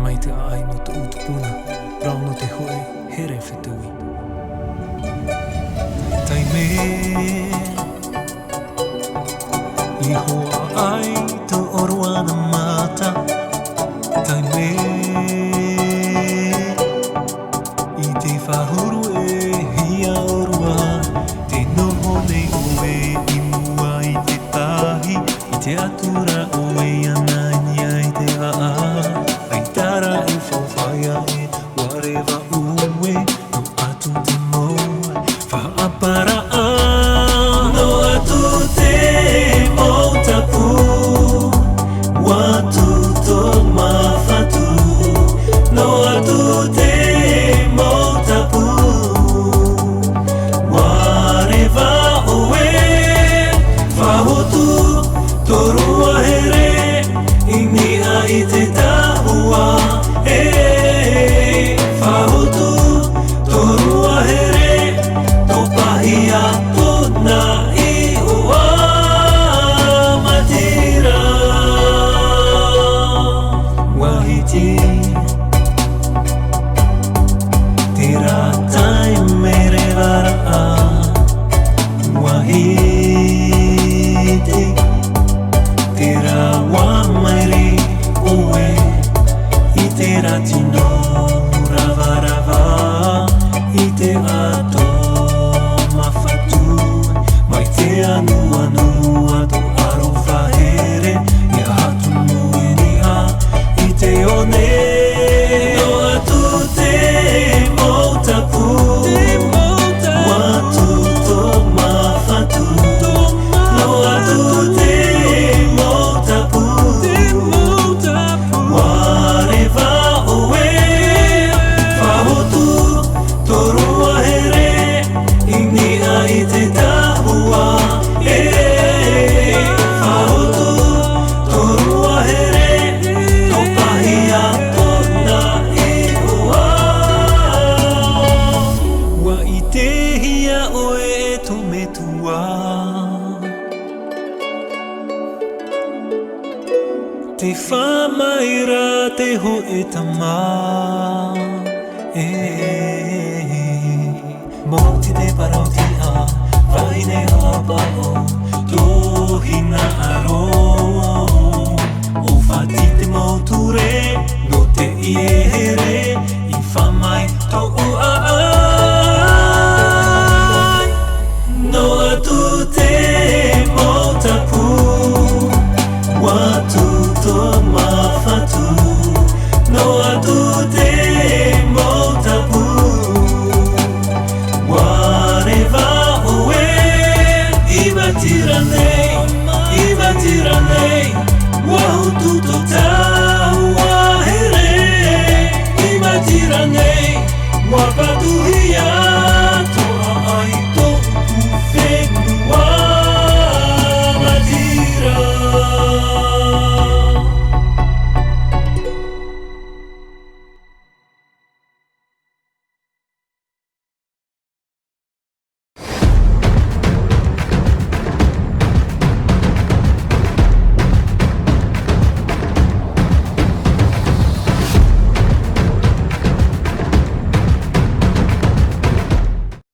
mai te ai no te utupuna, rau no te hoe, here whetui. Tai me, i hoa ai te oroana mata. Tai me, i te whahuru e hia orua, te noho nei oe i mua i te tahi, i te atura oe anani ai te aa. Ai tara e whawhaia e warewa ue, no atu te moa, whaapara a. No atu te mautapu, watu tō mawhatu. No atu te mautapu, warewa oe, whahotu torua here, ingia i te tahua. Whahotu torua here, tō pahia tōna i ua matira. Wahiti te rātai mere wara a. Wahiti te rā wā mairi oe, i te ratino rawa i te ato mawhatu. Mai te anu ato aro whahere, ia hatu mui ni a i te one. No atu te mautapu, watu tō mawhatu. No atu te mautapu, warewa oe, whahotu torua here, ingia i te tahua. Whahotu torua here, tō pahia tōna i ua. Wa i te hia oe e tō metua, te whamaira te ho e tama. Mo te te parau ti a, vai nei a pao.